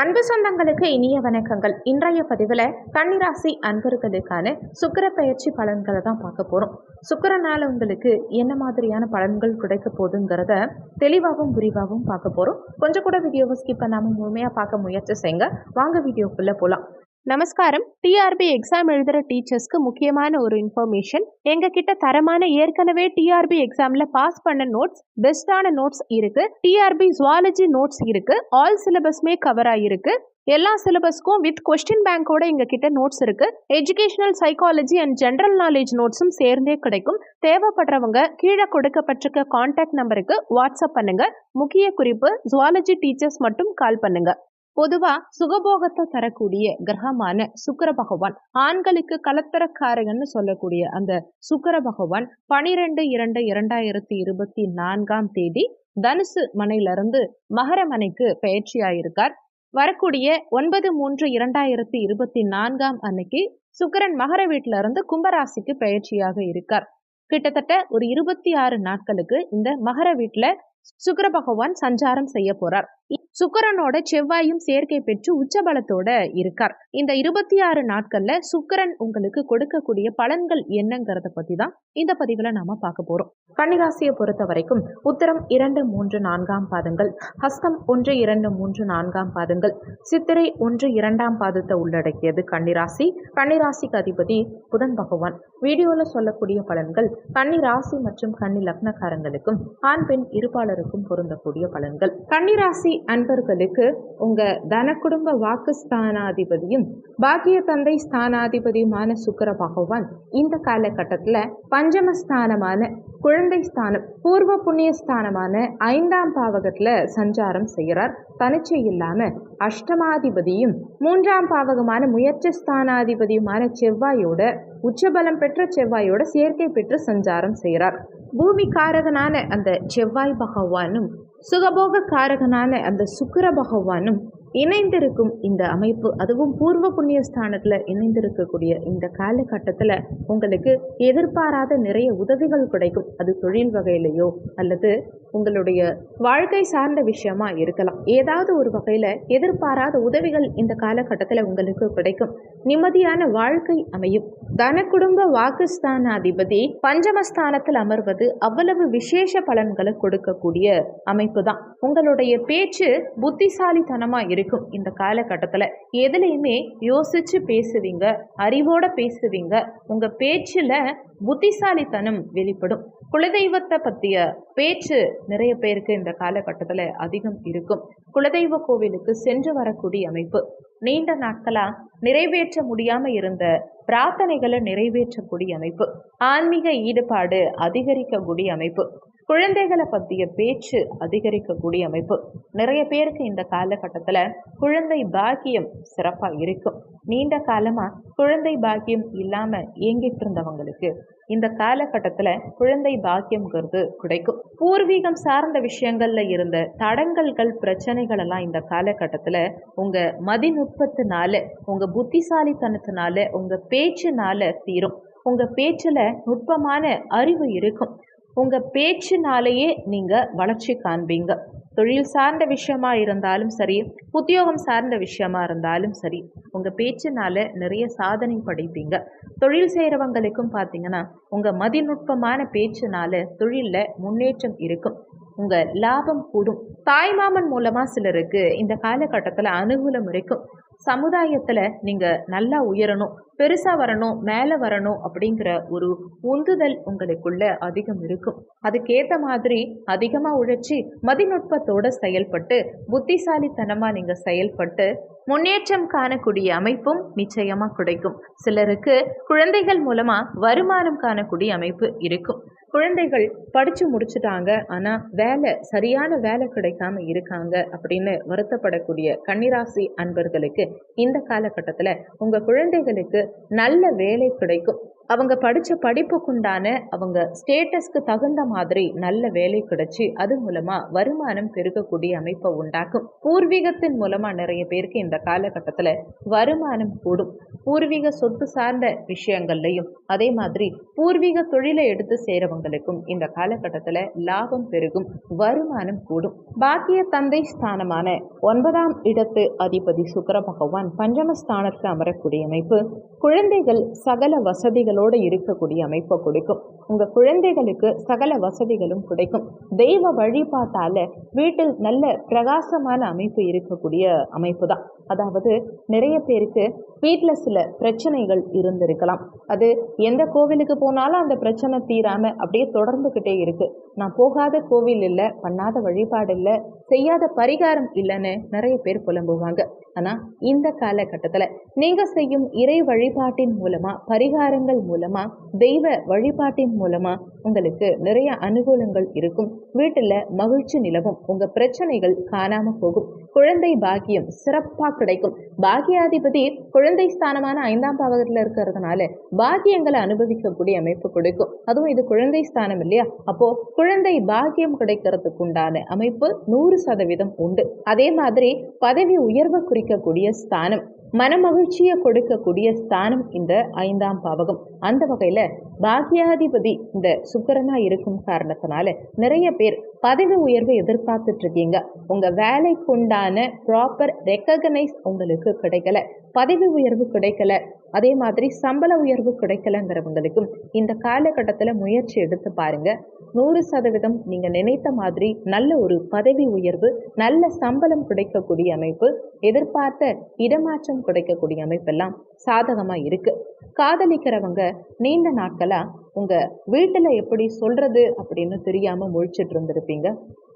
அன்பு சொந்தங்களுக்கு இனிய வணக்கங்கள். இன்றைய பதிவில் கன்னிராசி அன்பர்களுக்கான சுக்கிர பயிற்சி பலன்களை தான் பார்க்க போகிறோம். சுக்கிரனால உங்களுக்கு என்ன மாதிரியான பலன்கள் கிடைக்க போகுதுங்கிறத தெளிவாகவும் விரிவாகவும் பார்க்க போகிறோம். கொஞ்சம் கூட வீடியோவை ஸ்கிப் பண்ணாமல் முழுமையாக பார்க்க முயற்சி செய்யுங்க. வாங்க வீடியோக்குள்ளே போகலாம். நமஸ்காரம். டிஆர்பி எக்ஸாம் எழுதுகிற டீச்சர்ஸ்க்கு முக்கியமான ஒரு இன்ஃபர்மேஷன். எங்ககிட்ட தரமான ஏற்கனவே டிஆர்பி எக்ஸாமில் பாஸ் பண்ண நோட்ஸ், பெஸ்டான நோட்ஸ் இருக்கு. டிஆர்பி ஜுவாலஜி நோட்ஸ் இருக்கு. ஆல் சிலபஸ்மே கவர் ஆகிருக்கு. எல்லா சிலபஸ்க்கும் வித் கொஸ்டின் பேங்கோட எங்ககிட்ட நோட்ஸ் இருக்கு. Educational psychology and general knowledge நோட்ஸும் சேர்ந்தே கிடைக்கும். தேவைப்படுறவங்க கீழே கொடுக்கப்பட்டிருக்க கான்டாக்ட் நம்பருக்கு வாட்ஸ்அப் பண்ணுங்க. முக்கிய குறிப்பு, ஜுவாலஜி டீச்சர்ஸ் மட்டும் கால் பண்ணுங்க. பொதுவா சுகபோகத்தை தரக்கூடிய கிரகமான சுக்கிர பகவான், ஆண்களுக்கு கலத்தரக்காரகன்னு சொல்லக்கூடிய அந்த சுக்கிர பகவான் 12/2/2024 தனுசு மனையிலிருந்து மகர மனைக்கு பயிற்சியாயிருக்கார். வரக்கூடிய 9/3/2024 அன்னைக்கு சுக்கிரன் மகர வீட்டில இருந்து கும்பராசிக்கு பயிற்சியாக இருக்கார். கிட்டத்தட்ட ஒரு 26 நாட்களுக்கு இந்த மகர வீட்டுல சுக்கிர பகவான் சஞ்சாரம் செய்ய போறார். சுக்கிரனோட செவ்வாயும் சேர்க்கை பெற்று உச்சபலத்தோட இருக்கார். இந்த 26 நாட்கள்ல சுக்கிரன் உங்களுக்கு கொடுக்கக்கூடிய பலன்கள் என்னங்கிறத பத்தி தான் இந்த பதிவுல நாம பார்க்க போறோம். கன்னிராசியை பொறுத்த வரைக்கும் உத்திரம் 2, 3, 4 பாதங்கள், ஹஸ்தம் 1, 2, 3, 4 பாதங்கள், சித்திரை 1, 2 பாதத்தை உள்ளடக்கியது கன்னிராசி. கன்னிராசிக்கு அதிபதி புதன் பகவான். வீடியோல சொல்லக்கூடிய பலன்கள் கன்னிராசி மற்றும் கன்னி லக்னக்காரங்களுக்கும் ஆண் பெண் இருப்பாளருக்கும் பொருந்தக்கூடிய பலன்கள். கன்னிராசி அன்பர்களுக்கு உங்க தன குடும்ப வாக்கு ஸ்தானாதிபதியும் பாக்கிய தந்தை ஸ்தானாதிபதியுமான சுக்கிர பகவான் இந்த காலகட்டத்துல பஞ்சமஸ்தானமான குழந்தை ஸ்தானம், பூர்வ புண்ணிய ஸ்தானமான 5ஆம் பாவகத்துல சஞ்சாரம் செய்கிறார். தனிச்சை இல்லாம அஷ்டமாதிபதியும் 3ஆம் பாவகமான முயற்சி ஸ்தானாதிபதியுமான செவ்வாயோட, உச்சபலம் பெற்ற செவ்வாயோட சேர்க்கை பெற்று சஞ்சாரம் செய்கிறார். பூமி காரகனான அந்த செவ்வாய் பகவானும் சுகபோக காரகனான அந்த சுக்கிர பகவானும் இணைந்திருக்கும் இந்த அமைப்பு, அதுவும் பூர்வ புண்ணிய ஸ்தானத்துல இணைந்திருக்கக்கூடிய இந்த காலகட்டத்துல உங்களுக்கு எதிர்பாராத நிறைய உதவிகள் கிடைக்கும். அது தொழில் வகையிலையோ அல்லது உங்களுடைய வாழ்க்கை சார்ந்த விஷயமா இருக்கலாம். ஏதாவது ஒரு வகையில எதிர்பாராத உதவிகள் இந்த காலகட்டத்துல உங்களுக்கு கிடைக்கும். நிம்மதியான வாழ்க்கை அமையும். தன குடும்ப வாக்குஸ்தானாதிபதி பஞ்சமஸ்தானத்தில் அமர்வது அவ்வளவு விசேஷ பலன்களை கொடுக்கக்கூடிய அமைப்பு தான். உங்களுடைய பேச்சு புத்திசாலித்தனமா இருக்கும். இந்த காலகட்டத்துல எதுலையுமே யோசிச்சு பேசுவீங்க, அறிவோட பேசுவீங்க. உங்க பேச்சுல புத்திசாலித்தனம் வெளிப்படும். குலதெய்வத்தை பற்றிய பேச்சு நிறைய பேருக்கு இந்த காலகட்டத்தில் அதிகம் இருக்கும். குலதெய்வ கோவிலுக்கு சென்று வரக்கூடிய அமைப்பு, நீண்ட நாட்களா நிறைவேற்ற முடியாம இருந்த பிரார்த்தனைகளை நிறைவேற்றக்கூடிய அமைப்பு, ஆன்மீக ஈடுபாடு அதிகரிக்கக்கூடிய அமைப்பு, குழந்தைகளை பற்றிய பேச்சு அதிகரிக்கக்கூடிய அமைப்பு. நிறைய பேருக்கு இந்த காலகட்டத்தில் குழந்தை பாக்கியம் சிறப்பாக இருக்கும். நீண்ட காலமா குழந்தை பாக்கியம் இல்லாம ஏங்கிட்டு இருந்தவங்களுக்கு இந்த காலகட்டத்தில் குழந்தை பாக்கியம்ங்கிறது கிடைக்கும். பூர்வீகம் சார்ந்த விஷயங்கள்ல இருந்த தடங்கல்கள், பிரச்சனைகள் எல்லாம் இந்த காலகட்டத்தில் உங்க மதிநுட்பத்தினால, உங்க புத்திசாலித்தனத்தினால, உங்க பேச்சுனால தீரும். உங்க பேச்சுல நுட்பமான அறிவு இருக்கும். உங்க பேச்சுனாலேயே நீங்க வளர்ச்சி காண்பீங்க. தொழில் சார்ந்த விஷயமா இருந்தாலும் சரி, உத்தியோகம் சார்ந்த விஷயமா இருந்தாலும் சரி, உங்க பேச்சுனால நிறைய சாதனை படைப்பீங்க. தொழில் செய்கிறவங்களுக்கும் பார்த்தீங்கன்னா உங்க மதிநுட்பமான பேச்சுனால தொழில்ல முன்னேற்றம் இருக்கும். உங்க லாபம் கூடும். தாய்மாமன் மூலமா சிலருக்கு இந்த காலகட்டத்தில் அனுகூலம் இருக்கும். சமுதாயத்துல நீங்க நல்லா உயரணும், பெருசா வரணும், மேல வரணும் அப்படிங்கிற ஒரு உந்துதல் உங்களுக்குள்ள அதிகம் இருக்கும். அதுக்கேற்ற மாதிரி அதிகமா உழைச்சி மதிநுட்பத்தோட செயல்பட்டு புத்திசாலித்தனமா நீங்க செயல்பட்டு முன்னேற்றம் காணக்கூடிய அமைப்பும் நிச்சயமா கிடைக்கும். சிலருக்கு குழந்தைகள் மூலமா வருமானம் காணக்கூடிய அமைப்பு இருக்கும். குழந்தைகள் படிச்சு முடிச்சுட்டாங்க, ஆனா சரியான வேலை கிடைக்காம இருக்காங்க அப்படின்னு வருத்தப்படக்கூடிய கன்னிராசி அன்பர்களுக்கு இந்த காலகட்டத்துல உங்க குழந்தைகளுக்கு நல்ல வேலை கிடைக்கும். அவங்க படித்த படிப்புக்குண்டான அவங்க ஸ்டேட்டஸ்க்கு தகுந்த மாதிரி நல்ல வேலை கிடைச்சி அது மூலமாக வருமானம் பெருகக்கூடிய அமைப்பை உண்டாக்கும். பூர்வீகத்தின் மூலமாக நிறைய பேருக்கு இந்த காலகட்டத்தில் வருமானம் கூடும். பூர்வீக சொத்து சார்ந்த விஷயங்கள்லையும் அதே மாதிரி பூர்வீக தொழிலை எடுத்து சேரவங்களுக்கும் இந்த காலகட்டத்தில் லாபம் பெருகும், வருமானம் கூடும். பாக்கிய தந்தை ஸ்தானமான 9ஆம் இடத்து அதிபதி சுக்கிர பகவான் பஞ்சமஸ்தானத்தில் அமரக்கூடிய அமைப்பு குழந்தைகள் சகல வசதிகளோடு இருக்கக்கூடிய அமைப்பை கொடுக்கும். உங்க குழந்தைகளுக்கு சகல வசதிகளும் கிடைக்கும். தெய்வ வழிபாட்டால வீட்டில் நல்ல பிரகாசமான அமைப்பு இருக்கக்கூடிய அமைப்பு தான். அதாவது நிறைய பேருக்கு வீட்டில் சில பிரச்சனைகள் இருந்திருக்கலாம். அது எந்த கோவிலுக்கு போனாலும் அந்த பிரச்சனை தீராம அப்படியே தொடர்ந்துகிட்டே இருக்கு. நான் போகாத கோவில் இல்லை, பண்ணாத வழிபாடு இல்லை, செய்யாத பரிகாரம் இல்லைன்னு நிறைய பேர் புலம்புவாங்க. ஆனா இந்த காலகட்டத்துல நீங்க செய்யும் இறை வழிபாட்டின் மூலமா, பரிகாரங்கள் மூலமா, தெய்வ வழிபாட்டின் மூலமா உங்களுக்கு நிறைய அனுகூலங்கள் இருக்கும். வீட்டுல மகிழ்ச்சி நிலவும். உங்க பிரச்சனைகள் காணாம போகும். குழந்தை பாக்கியம் சிறப்பா கிடைக்கும். பாக்கியாதிபதி குழந்தை ஸ்தானமான 5ஆம் பாவகத்துல இருக்கிறதுனால பாக்கியங்களை அனுபவிக்கக்கூடிய அமைப்பு கொடுக்கும். அதுவும் இது குழந்தை ஸ்தானம் இல்லையா? அப்போ குழந்தை பாக்கியம் கிடைக்கிறதுக்கு உண்டான அமைப்பு 100% உண்டு. அதே மாதிரி பதவி உயர்வு குறிக்கக்கூடிய ஸ்தானம், மனமகிழ்ச்சியை கொடுக்கக்கூடிய ஸ்தானம் இந்த 5ஆம் பாவகம். அந்த வகையில பாக்கியாதிபதி இந்த சுக்கிரனா இருக்கும் காரணத்தினால நிறைய பேர் பதவி உயர்வை எதிர்பார்த்துட்டு இருக்கீங்க. உங்க வேலைக்கு உண்டான ப்ராப்பர் ரெக்கக்னைஸ் உங்களுக்கு கிடைக்கல, பதவி உயர்வு கிடைக்கல, அதே மாதிரி சம்பள உயர்வு கிடைக்கலங்கிறவங்களுக்கும் இந்த காலகட்டத்தில் முயற்சி எடுத்து பாருங்க. 100% நீங்க நினைத்த மாதிரி நல்ல ஒரு பதவி உயர்வு, நல்ல சம்பளம் கிடைக்கக்கூடிய அமைப்பு, எதிர்பார்த்த இடமாற்றம் கிடைக்கக்கூடிய அமைப்பெல்லாம் சாதகமா இருக்கு. காதலிக்கிறவங்க நீண்ட நாட்களா உங்க வீட்டுல எப்படி சொல்றது அப்படின்னு தெரியாம முழிச்சிட்டு இருந்திருப்பீங்க.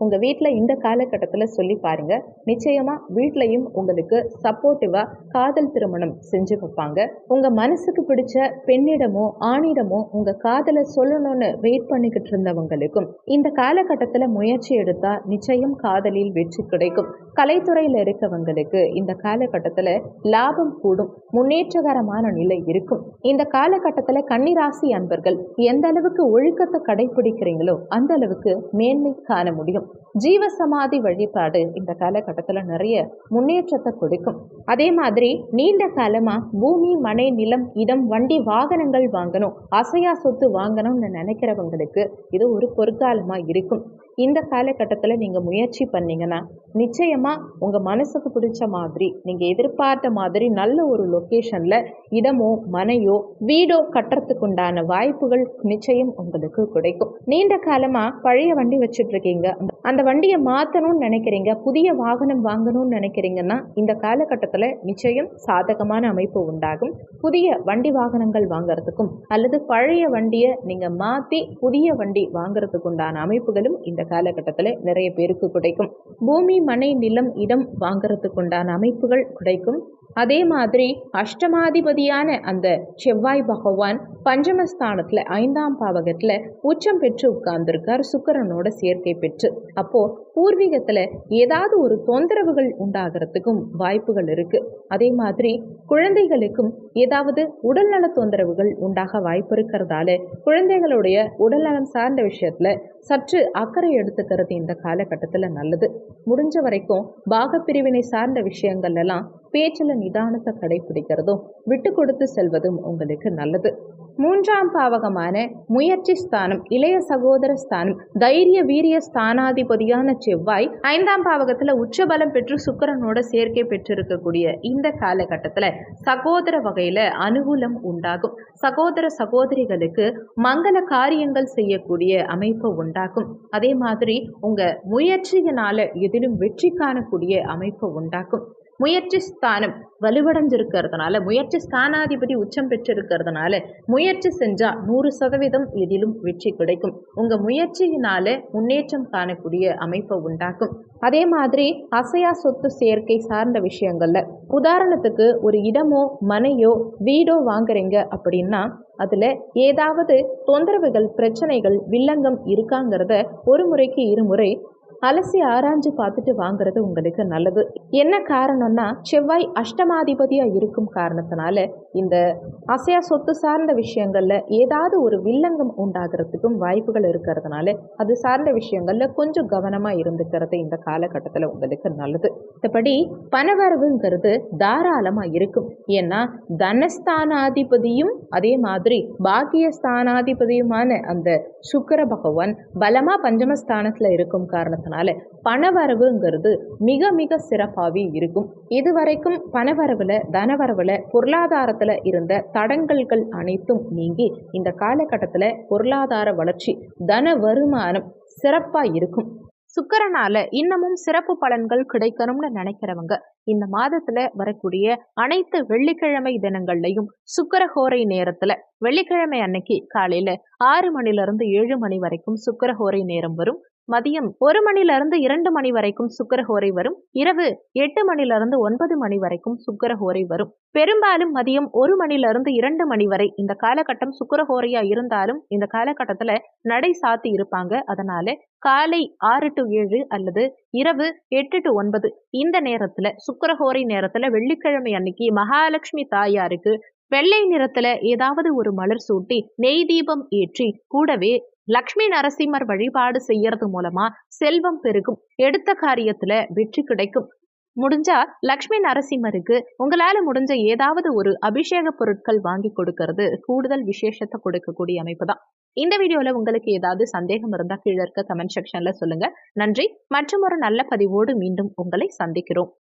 உங்க வீட்டுல இந்த காலகட்டத்துல சொல்லி பாருங்க. நிச்சயமா வீட்லயும் உங்களுக்கு சப்போர்ட்டிவா காதல் திருமணம் செஞ்சு வைப்பாங்க. உங்க மனசுக்கு பிடிச்ச பெண்ணிடமோ ஆணிடமோ உங்க காதலை சொல்லணும்னு வெயிட் பண்ணிக்கிட்டு இருந்தவங்களுக்கும் இந்த காலகட்டத்துல முயற்சி எடுத்தா நிச்சயம் காதலில் வெற்றி கிடைக்கும். கலைத்துறையில இருக்கவங்களுக்கு இந்த காலகட்டத்துல லாபம் கூடும், முன்னேற்றகரமான நிலை இருக்கும். இந்த காலகட்டத்துல கன்னிராசி அன்பர்கள் எந்த அளவுக்கு ஒழுக்கத்தை கடைபிடிக்கிறீங்களோ அந்த அளவுக்கு மேன்மை காண முடியும். ஜீவ சமாதி வழிபாடு இந்த காலகட்டத்துல நிறைய முன்னேற்றத்தை கொடுக்கும். அதே மாதிரி நீண்ட காலமா பூமி, மனை, நிலம், இடம், வண்டி, வாகனங்கள் வாங்கணும், அசையா சொத்து வாங்கணும்னு நினைக்கிறவங்களுக்கு இது ஒரு பொற்காலமா இருக்கும். இந்த காலகட்டத்தில் நீங்கள் முயற்சி பண்ணீங்கன்னா நிச்சயமா உங்க மனசுக்கு பிடிச்ச மாதிரி, நீங்க எதிர்பார்த்த மாதிரி நல்ல ஒரு லொக்கேஷன்ல இடமோ மனையோ வீடோ கட்டுறதுக்கு உண்டான வாய்ப்புகள் நிச்சயம் உங்களுக்கு கிடைக்கும். நீண்ட காலமா பழைய வண்டி வச்சுட்டு இருக்கீங்க, அந்த வண்டியை மாற்றணும்னு நினைக்கிறீங்க, புதிய வாகனம் வாங்கணும்னு நினைக்கிறீங்கன்னா இந்த காலகட்டத்தில் நிச்சயம் சாதகமான அமைப்பு உண்டாகும். புதிய வண்டி வாகனங்கள் வாங்குறதுக்கும் அல்லது பழைய வண்டியை நீங்க மாற்றி புதிய வண்டி வாங்குறதுக்கு உண்டான அமைப்புகளும் இந்த காலகட்டத்தில் நிறைய பேருக்கு கிடைக்கும். பூமி, மனை, நிலம், இடம் வாங்குறதுக்கு உண்டான அமைப்புகள் கிடைக்கும். அதே மாதிரி அஷ்டமாதிபதியான அந்த செவ்வாய் பகவான் பஞ்சமஸ்தானத்துல 5ஆம் பாவகத்துல உச்சம் பெற்று உட்கார்ந்துருக்கார், சுக்கிரனோட சேர்க்கை பெற்று. அப்போ பூர்வீகத்துல ஏதாவது ஒரு தொந்தரவுகள் உண்டாகிறதுக்கும் வாய்ப்புகள் இருக்கு. அதே மாதிரி குழந்தைகளுக்கும் ஏதாவது உடல்நல தொந்தரவுகள் உண்டாக வாய்ப்பு இருக்கிறதால குழந்தைகளுடைய உடல்நலம் சார்ந்த விஷயத்துல சற்று அக்கறை எடுத்துக்கிறது இந்த காலகட்டத்தில் நல்லது. முடிஞ்ச வரைக்கும் பாகப்பிரிவினை சார்ந்த விஷயங்கள் எல்லாம் பேச்சில் நிதானத்தை கடைபிடிக்கிறதும் விட்டு கொடுத்து செல்வதும் உங்களுக்கு நல்லது. 3ஆம் பாவகமான முயற்சி ஸ்தானம், இளைய சகோதர ஸ்தானம், தைரிய வீரிய ஸ்தானாதிபதியான செவ்வாய் 5ஆம் பாவகத்துல உச்சபலம் பெற்று சுக்கிரனோட சேர்க்கை பெற்றிருக்கக்கூடிய இந்த காலகட்டத்துல சகோதர வகையில அனுகூலம் உண்டாகும். சகோதர சகோதரிகளுக்கு மங்கள காரியங்கள் செய்யக்கூடிய அமைப்பு உண்டாகும். அதே மாதிரி உங்க முயற்சியினால எதிலும் வெற்றி காணக்கூடிய அமைப்பு உண்டாக்கும். முயற்சி ஸ்தானம் வலுவடைஞ்சிருக்கிறதுனால, முயற்சி ஸ்தானாதிபதி உச்சம் பெற்றிருக்கிறதுனால முயற்சி செஞ்சா 100% எதிலும் வெற்றி கிடைக்கும். உங்க முயற்சியினால முன்னேற்றம் காணக்கூடிய அமைப்பை உண்டாக்கும். அதே மாதிரி அசையா சொத்து சேர்க்கை சார்ந்த விஷயங்கள்ல, உதாரணத்துக்கு ஒரு இடமோ மனையோ வீடோ வாங்குறீங்க அப்படின்னா அதுல ஏதாவது தொந்தரவுகள், பிரச்சனைகள், வில்லங்கம் இருக்காங்கிறத ஒரு முறைக்கு இருமுறை அலசி ஆராய்ஞ்சு பார்த்துட்டு வாங்குறது உங்களுக்கு நல்லது. என்ன காரணம்னா, செவ்வாய் அஷ்டமாதிபதியா இருக்கும் காரணத்தினால இந்த அசையா சொத்து சார்ந்த விஷயங்கள்ல ஏதாவது ஒரு வில்லங்கம் உண்டாகிறதுக்கும் வாய்ப்புகள் இருக்கிறதுனால அது சார்ந்த விஷயங்கள்ல கொஞ்சம் கவனமா இருந்துக்கிறது இந்த காலகட்டத்தில் உங்களுக்கு நல்லது. மற்றபடி பணவரவுங்கிறது தாராளமா இருக்கும். ஏன்னா தனஸ்தானாதிபதியும் அதே மாதிரி பாக்கியஸ்தானாதிபதியுமான அந்த சுக்கிர பகவான் பலமா பஞ்சமஸ்தானத்துல இருக்கும் காரணத்தினால பணவரவுங்கிறது மிக மிக சிறப்பாகவே இருக்கும். இதுவரைக்கும் பணவரவுல தனவரவுல பொருளாதாரத்துல இருந்த தடங்கல்கள் அனைத்தும் நீங்கி இந்த காலகட்டத்துல பொருளாதார வளர்ச்சி தன வருமானம் சிறப்பா இருக்கும். சுக்கிரனால இன்னமும் சிறப்பு பலன்கள் கிடைக்கணும்னு நினைக்கிறவங்க இந்த மாதத்துல வரக்கூடிய அனைத்து வெள்ளிக்கிழமை தினங்கள்லையும் சுக்கிரஹோரை நேரத்துல வெள்ளிக்கிழமை அன்னைக்கு காலையில 6 மணிலிருந்து 7 மணி வரைக்கும் சுக்கிரஹோரை நேரம் வரும். மதியம் 1 மணிலிருந்து 2 மணி வரைக்கும் சுக்கிரஹோரை வரும். இரவு 8 மணிலிருந்து 9 மணி வரைக்கும் சுக்கிரஹோரை வரும். பெரும்பாலும் மதியம் 1 மணிலிருந்து 2 மணி வரை இந்த காலகட்டம் சுக்கிரஹோரையா இருந்தாலும் இந்த காலகட்டத்துல நடை சாத்தி இருப்பாங்க. அதனால காலை 6 to 7 அல்லது இரவு 8 to 9 இந்த நேரத்துல சுக்கிரஹோரை நேரத்துல வெள்ளிக்கிழமை அன்னைக்கு மகாலட்சுமி தாயாருக்கு வெள்ளை நிறத்துல ஏதாவது ஒரு மலர் சூட்டி நெய் தீபம் ஏற்றி கூடவே லக்ஷ்மி நரசிம்மர் வழிபாடு செய்யறது மூலமா செல்வம் பெருகும். எடுத்த காரியத்துல வெற்றி கிடைக்கும். முடிஞ்சா லக்ஷ்மி நரசிம்மருக்கு உங்களால முடிஞ்ச ஏதாவது ஒரு அபிஷேக பொருட்கள் வாங்கி கொடுக்கறது கூடுதல் விசேஷத்தை கொடுக்கக்கூடிய அமைப்பு தான். இந்த வீடியோல உங்களுக்கு ஏதாவது சந்தேகம் இருந்தா கீழே இருக்க கமெண்ட் செக்ஷன்ல சொல்லுங்க. நன்றி. மற்றும் ஒரு நல்ல பதிவோடு மீண்டும் உங்களை சந்திக்கிறோம்.